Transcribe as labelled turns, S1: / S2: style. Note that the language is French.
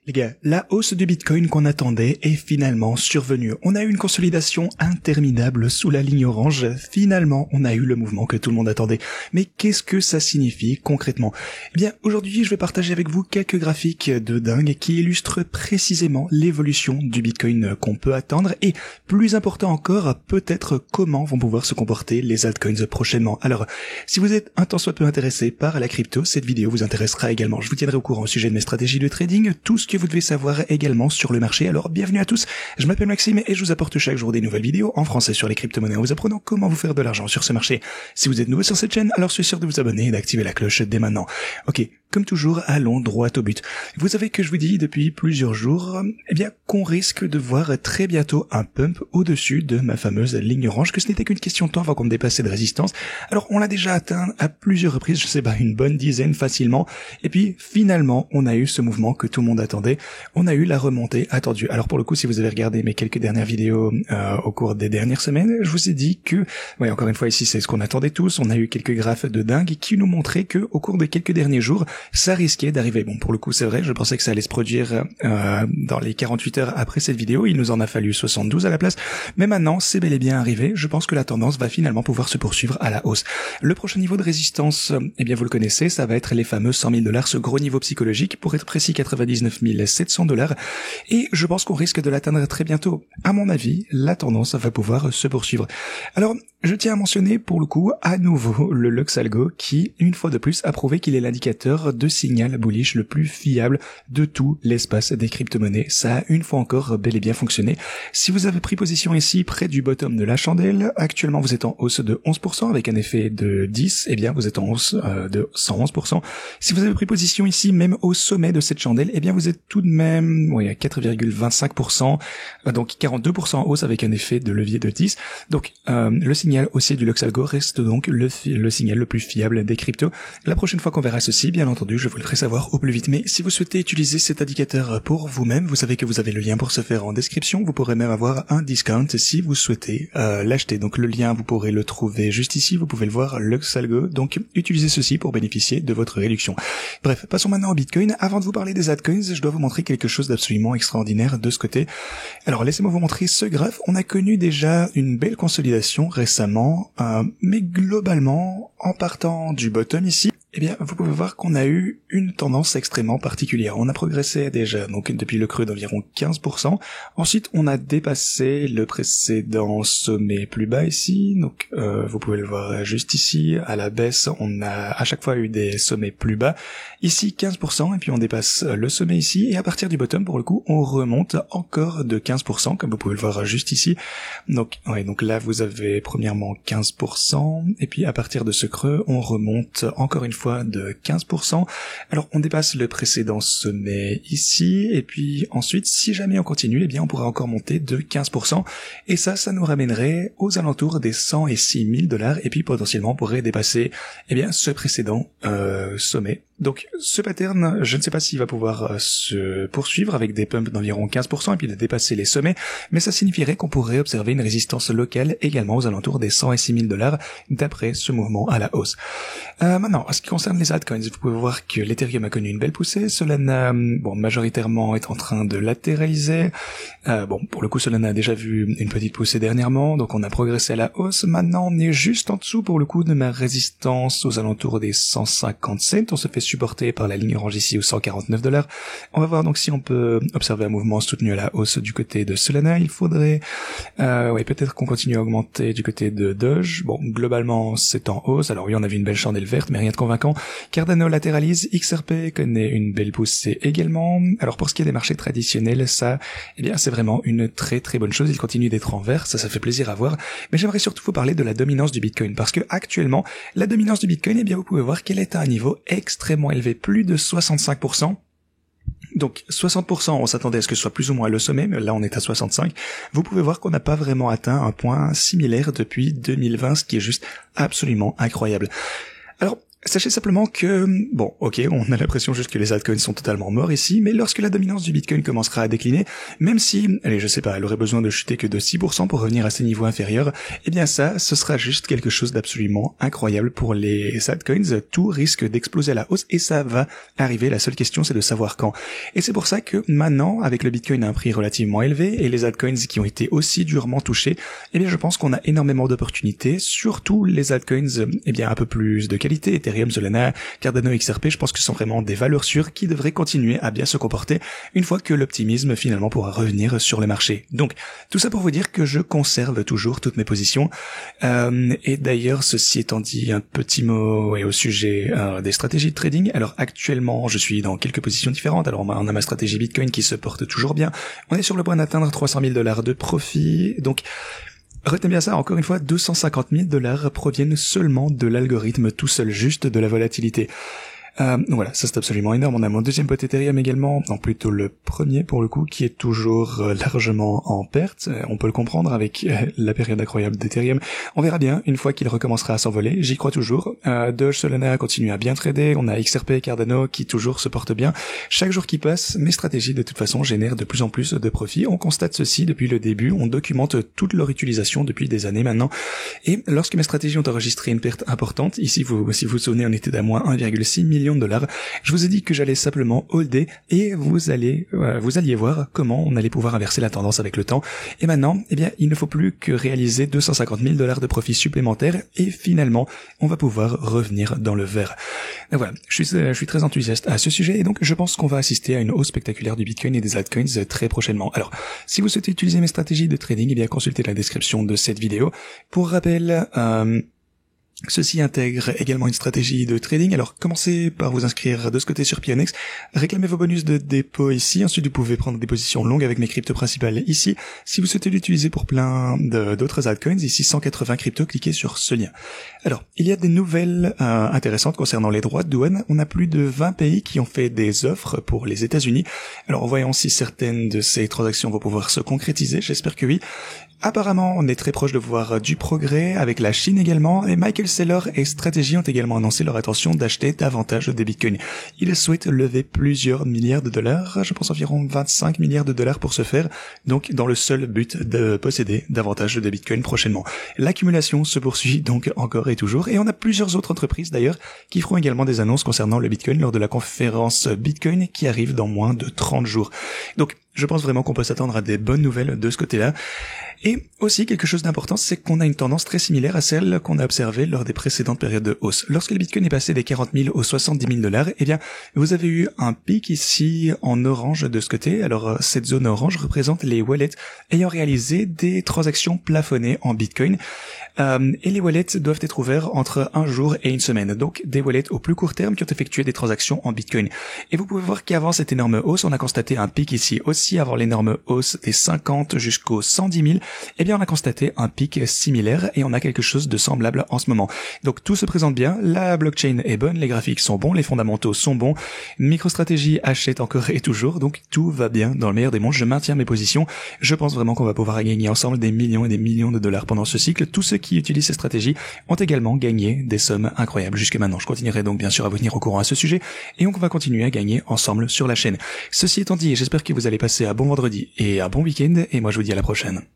S1: Les gars, la hausse du Bitcoin qu'on attendait est finalement survenue. On a eu une consolidation interminable sous la ligne orange. Finalement, on a eu le mouvement que tout le monde attendait. Mais qu'est-ce que ça signifie concrètement? Eh bien, aujourd'hui, je vais partager avec vous quelques graphiques de dingue qui illustrent précisément l'évolution du Bitcoin qu'on peut attendre et, plus important encore, peut-être comment vont pouvoir se comporter les altcoins prochainement. Alors, si vous êtes un tant soit peu intéressé par la crypto, cette vidéo vous intéressera également. Je vous tiendrai au courant au sujet de mes stratégies de trading, tout ce que vous devez savoir également sur le marché. Alors bienvenue à tous, je m'appelle Maxime et je vous apporte chaque jour des nouvelles vidéos en français sur les crypto-monnaies en vous apprenant comment vous faire de l'argent sur ce marché. Si vous êtes nouveau sur cette chaîne, alors je suis sûr de vous abonner et d'activer la cloche dès maintenant. Ok, comme toujours, allons droit au but. Vous savez que je vous dis depuis plusieurs jours, eh bien qu'on risque de voir très bientôt un pump au-dessus de ma fameuse ligne orange, que ce n'était qu'une question de temps avant qu'on me dépasse de résistance. Alors on l'a déjà atteint à plusieurs reprises, je sais pas, une bonne dizaine facilement, et puis finalement on a eu ce mouvement que tout le monde attendait, on a eu la remontée attendue. Alors pour le coup, si vous avez regardé mes quelques dernières vidéos au cours des dernières semaines, je vous ai dit que, ouais, encore une fois ici c'est ce qu'on attendait tous, on a eu quelques graphes de dingue qui nous montraient que au cours des quelques derniers jours, ça risquait d'arriver. Bon, pour le coup, c'est vrai, je pensais que ça allait se produire dans les 48 heures après cette vidéo, il nous en a fallu 72 à la place, mais maintenant, c'est bel et bien arrivé, je pense que la tendance va finalement pouvoir se poursuivre à la hausse. Le prochain niveau de résistance, eh bien vous le connaissez, ça va être les fameux 100 000 $, ce gros niveau psychologique, pour être précis 99 700 $, et je pense qu'on risque de l'atteindre très bientôt. À mon avis, la tendance va pouvoir se poursuivre. Alors, je tiens à mentionner pour le coup à nouveau le Lux Algo qui, une fois de plus, a prouvé qu'il est l'indicateur de signal bullish le plus fiable de tout l'espace des crypto-monnaies. Ça a une fois encore bel et bien fonctionné. Si vous avez pris position ici près du bottom de la chandelle, actuellement vous êtes en hausse de 11% avec un effet de 10, eh bien vous êtes en hausse de 111%. Si vous avez pris position ici même au sommet de cette chandelle, eh bien vous êtes tout de même à 4,25%, donc 42% en hausse avec un effet de levier de 10. Donc le signal haussier du Lux Algo reste donc le signal le plus fiable des cryptos. La prochaine fois qu'on verra ceci, bien entendu, je vous le ferai savoir au plus vite. Mais si vous souhaitez utiliser cet indicateur pour vous-même, vous savez que vous avez le lien pour ce faire en description. Vous pourrez même avoir un discount si vous souhaitez l'acheter. Donc le lien, vous pourrez le trouver juste ici. Vous pouvez le voir, Lux Algo. Donc utilisez ceci pour bénéficier de votre réduction. Bref, passons maintenant au Bitcoin. Avant de vous parler des altcoins, je dois vous montrer quelque chose d'absolument extraordinaire de ce côté. Alors laissez-moi vous montrer ce graphe. On a connu déjà une belle consolidation récemment, mais globalement, en partant du bottom ici, eh bien, vous pouvez voir qu'on a eu une tendance extrêmement particulière. On a progressé déjà, donc depuis le creux d'environ 15%. Ensuite, on a dépassé le précédent sommet plus bas ici. Donc, vous pouvez le voir juste ici. À la baisse, on a à chaque fois eu des sommets plus bas. Ici, 15%, et puis on dépasse le sommet ici. Et à partir du bottom, pour le coup, on remonte encore de 15%, comme vous pouvez le voir juste ici. Donc, ouais, donc là, vous avez premièrement 15%, et puis à partir de ce creux, on remonte encore une fois de 15%. Alors on dépasse le précédent sommet ici, et puis ensuite si jamais on continue, eh bien on pourra encore monter de 15%, et ça nous ramènerait aux alentours des 106 000 $, et puis potentiellement on pourrait dépasser eh bien ce précédent sommet. Donc ce pattern, je ne sais pas s'il va pouvoir se poursuivre avec des pumps d'environ 15% et puis de dépasser les sommets, mais ça signifierait qu'on pourrait observer une résistance locale également aux alentours des 106 000 $ d'après ce mouvement à la hausse. Maintenant, en ce qui concerne les altcoins, vous pouvez voir que l'Ethereum a connu une belle poussée, Solana, majoritairement est en train de latéraliser. Pour le coup, Solana a déjà vu une petite poussée dernièrement, donc on a progressé à la hausse. Maintenant, on est juste en dessous pour le coup de ma résistance aux alentours des 150 cents. On se fait supporter par la ligne orange ici aux 149 $. On va voir donc si on peut observer un mouvement soutenu à la hausse du côté de Solana. Il faudrait, peut-être qu'on continue à augmenter du côté de Doge. Bon, globalement, c'est en hausse. Alors oui, on a vu une belle chandelle verte, mais rien de convaincant. Cardano latéralise, XRP connaît une belle poussée également. Alors pour ce qui est des marchés traditionnels, ça, eh bien, c'est vraiment une très très bonne chose. Il continue d'être en vert, ça fait plaisir à voir. Mais j'aimerais surtout vous parler de la dominance du Bitcoin, parce que actuellement, la dominance du Bitcoin, eh bien, vous pouvez voir qu'elle est à un niveau extrêmement élevé, plus de 65%. Donc 60%, on s'attendait à ce que ce soit plus ou moins le sommet, mais là on est à 65%. Vous pouvez voir qu'on n'a pas vraiment atteint un point similaire depuis 2020, ce qui est juste absolument incroyable. Alors, Sachez simplement que, bon, ok, on a l'impression juste que les altcoins sont totalement morts ici, mais lorsque la dominance du Bitcoin commencera à décliner, même si, allez, je sais pas, elle aurait besoin de chuter que de 6% pour revenir à ses niveaux inférieurs, eh bien ça, ce sera juste quelque chose d'absolument incroyable pour les altcoins. Tout risque d'exploser à la hausse et ça va arriver. La seule question, c'est de savoir quand. Et c'est pour ça que maintenant, avec le Bitcoin à un prix relativement élevé et les altcoins qui ont été aussi durement touchés, eh bien je pense qu'on a énormément d'opportunités, surtout les altcoins, eh bien un peu plus de qualité, Ethereum, Solana, Cardano, XRP, je pense que ce sont vraiment des valeurs sûres qui devraient continuer à bien se comporter une fois que l'optimisme finalement pourra revenir sur le marché. Donc, tout ça pour vous dire que je conserve toujours toutes mes positions. Et d'ailleurs, ceci étant dit, un petit mot au sujet des stratégies de trading. Alors actuellement, je suis dans quelques positions différentes. Alors on a ma stratégie Bitcoin qui se porte toujours bien. On est sur le point d'atteindre 300 000 $ de profit. Donc, retenez bien ça, encore une fois, 250 000 $ proviennent seulement de l'algorithme tout seul, juste de la volatilité. Voilà, ça c'est absolument énorme. On a mon deuxième pote Ethereum également, non plutôt le premier pour le coup, qui est toujours largement en perte. On peut le comprendre avec la période incroyable d'Ethereum. On verra bien une fois qu'il recommencera à s'envoler. J'y crois toujours. Doge, Solana continue à bien trader. On a XRP, Cardano qui toujours se portent bien. Chaque jour qui passe, mes stratégies de toute façon génèrent de plus en plus de profits. On constate ceci depuis le début. On documente toute leur utilisation depuis des années maintenant. Et lorsque mes stratégies ont enregistré une perte importante, ici si vous vous souvenez, on était à moins 1,6 million de $, je vous ai dit que j'allais simplement holder et vous alliez voir comment on allait pouvoir inverser la tendance avec le temps. Et maintenant, eh bien, il ne faut plus que réaliser 250 000 $ de profit supplémentaires et finalement, on va pouvoir revenir dans le vert. Et voilà, je suis très enthousiaste à ce sujet et donc je pense qu'on va assister à une hausse spectaculaire du Bitcoin et des altcoins très prochainement. Alors, si vous souhaitez utiliser mes stratégies de trading, eh bien, consultez la description de cette vidéo. Pour rappel, ceci intègre également une stratégie de trading. Alors, commencez par vous inscrire de ce côté sur Pionex. Réclamez vos bonus de dépôt ici. Ensuite, vous pouvez prendre des positions longues avec mes cryptos principales ici. Si vous souhaitez l'utiliser pour plein d'autres altcoins, ici 180 cryptos, cliquez sur ce lien. Alors, il y a des nouvelles intéressantes concernant les droits de douane. On a plus de 20 pays qui ont fait des offres pour les États-Unis. Alors, voyons si certaines de ces transactions vont pouvoir se concrétiser. J'espère que oui. Apparemment, on est très proche de voir du progrès avec la Chine également, et Michael Saylor et Strategy ont également annoncé leur intention d'acheter davantage des bitcoins. Ils souhaitent lever plusieurs milliards de dollars, je pense environ 25 milliards de dollars pour ce faire, donc dans le seul but de posséder davantage de bitcoins prochainement. L'accumulation se poursuit donc encore et toujours, et on a plusieurs autres entreprises d'ailleurs qui feront également des annonces concernant le bitcoin lors de la conférence Bitcoin qui arrive dans moins de 30 jours. Donc, je pense vraiment qu'on peut s'attendre à des bonnes nouvelles de ce côté-là. Et aussi, quelque chose d'important, c'est qu'on a une tendance très similaire à celle qu'on a observée lors des précédentes périodes de hausse. Lorsque le Bitcoin est passé des 40 000 aux 70 000 $, eh bien, vous avez eu un pic ici en orange de ce côté. Alors, cette zone orange représente les wallets ayant réalisé des transactions plafonnées en Bitcoin. Et les wallets doivent être ouverts entre un jour et une semaine. Donc, des wallets au plus court terme qui ont effectué des transactions en Bitcoin. Et vous pouvez voir qu'avant cette énorme hausse, on a constaté un pic ici aussi avant l'énorme hausse des 50 jusqu'aux 110 000. Eh bien, on a constaté un pic similaire et on a quelque chose de semblable en ce moment. Donc, tout se présente bien. La blockchain est bonne, les graphiques sont bons, les fondamentaux sont bons. MicroStrategy achète encore et toujours. Donc, tout va bien dans le meilleur des mondes. Je maintiens mes positions. Je pense vraiment qu'on va pouvoir gagner ensemble des millions et des millions de dollars pendant ce cycle. Tous ceux qui utilisent ces stratégies ont également gagné des sommes incroyables jusqu'à maintenant. Je continuerai donc bien sûr à vous tenir au courant à ce sujet et on va continuer à gagner ensemble sur la chaîne. Ceci étant dit, j'espère que vous allez passer un bon vendredi et un bon week-end et moi je vous dis à la prochaine.